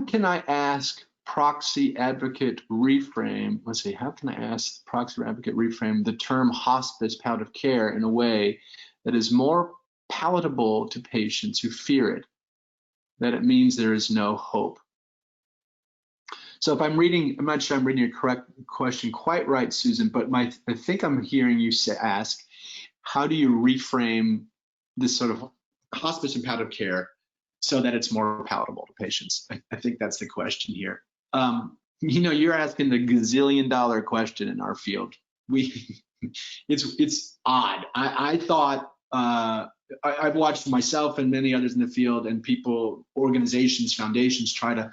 how can I ask proxy advocate reframe, let's see, how can I ask proxy advocate reframe the term hospice palliative care in a way that is more palatable to patients who fear it, that it means there is no hope? So if I'm reading, I'm not sure I'm reading your correct question quite right, Susan, but I think I'm hearing you ask, how do you reframe this sort of hospice and palliative care so that it's more palatable to patients? I think that's the question here. You know, you're asking the gazillion-dollar question in our field. It's odd. I thought, I've watched myself and many others in the field, and people, organizations, foundations try to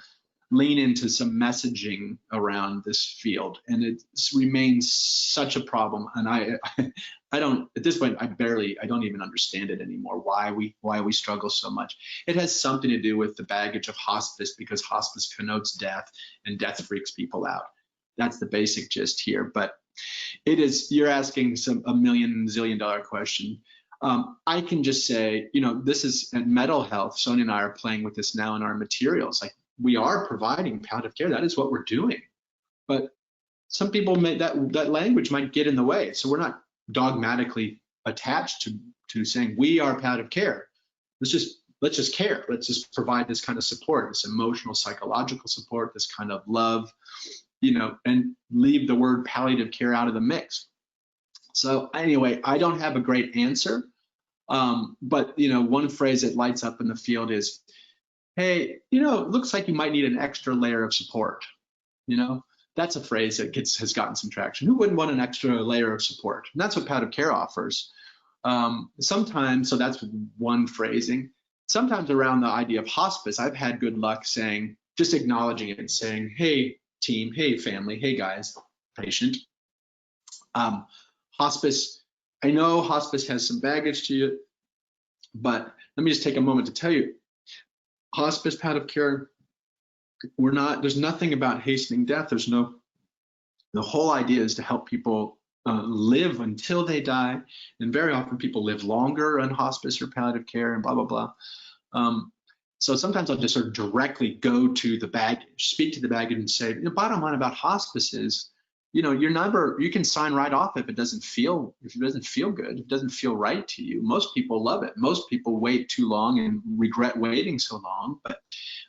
lean into some messaging around this field, and it remains such a problem. And I don't, at this point, I don't even understand it anymore, why we struggle so much. It has something to do with the baggage of hospice, because hospice connotes death, and death freaks people out. That's the basic gist here. But it is, you're asking a million zillion dollar question. I can just say, you know, this is at mental health. Sonia and I are playing with this now in our materials. Like, we are providing palliative care. That is what we're doing. But some people may, that language might get in the way. So we're not dogmatically attached to saying we are palliative care. Let's just care. Let's just provide this kind of support, this emotional, psychological support, this kind of love, you know, and leave the word palliative care out of the mix. So anyway, I don't have a great answer, but you know, one phrase that lights up in the field is, hey, you know, it looks like you might need an extra layer of support. You know, that's a phrase that has gotten some traction. Who wouldn't want an extra layer of support? And that's what palliative care offers. Sometimes, so that's one phrasing. Sometimes around the idea of hospice, I've had good luck saying, just acknowledging it and saying, hey team, hey family, hey guys, patient. Hospice, I know hospice has some baggage to it, but let me just take a moment to tell you, hospice palliative care, there's nothing about hastening death. The whole idea is to help people live until they die. And very often people live longer on hospice or palliative care and blah, blah, blah. So sometimes I'll just sort of directly go to the baggage, speak to the baggage and say, the bottom line about hospice is, you know, you can sign right off if it doesn't feel good, if it doesn't feel right to you. Most people love it. Most people wait too long and regret waiting so long. But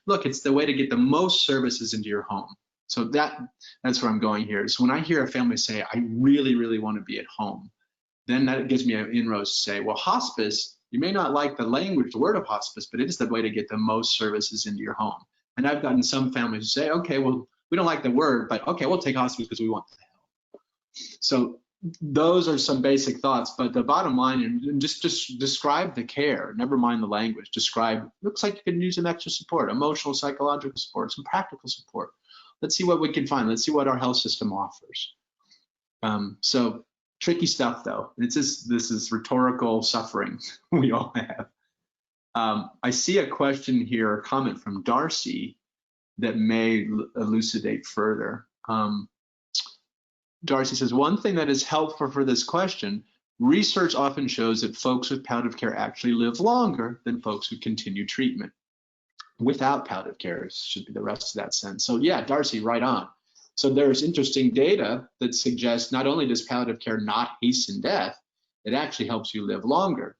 look, it's the way to get the most services into your home. So that's where I'm going here. So when I hear a family say, I really, really want to be at home, then that gives me an inroads to say, well, hospice, you may not like the language, the word of hospice, but it is the way to get the most services into your home. And I've gotten some families who say, okay, well, we don't like the word, but okay, we'll take hospice because we want the help. So those are some basic thoughts, but the bottom line, and just describe the care, never mind the language, describe, looks like you can use some extra support, emotional, psychological support, some practical support. Let's see what we can find. Let's see what our health system offers. So tricky stuff though. This is rhetorical suffering we all have. I see a question here, a comment from Darcy that may elucidate further. Darcy says, one thing that is helpful for this question, research often shows that folks with palliative care actually live longer than folks who continue treatment. Without palliative care should be the rest of that sentence. So yeah, Darcy, right on. So there's interesting data that suggests not only does palliative care not hasten death, it actually helps you live longer.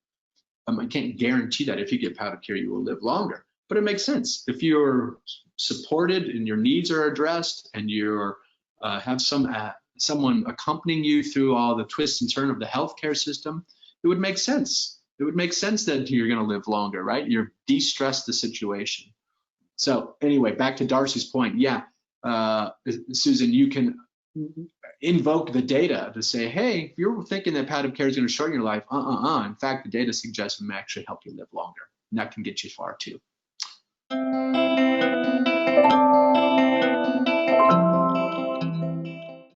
I can't guarantee that if you get palliative care, you will live longer, but it makes sense. If you're supported and your needs are addressed and you have someone accompanying you through all the twists and turns of the healthcare system, it would make sense. It would make sense that you're going to live longer, right? You're de-stressed the situation. So anyway, back to Darcy's point. Yeah, Susan, you can invoke the data to say, hey, if you're thinking that palliative care is going to shorten your life, In fact, the data suggests it may actually help you live longer. And that can get you far too.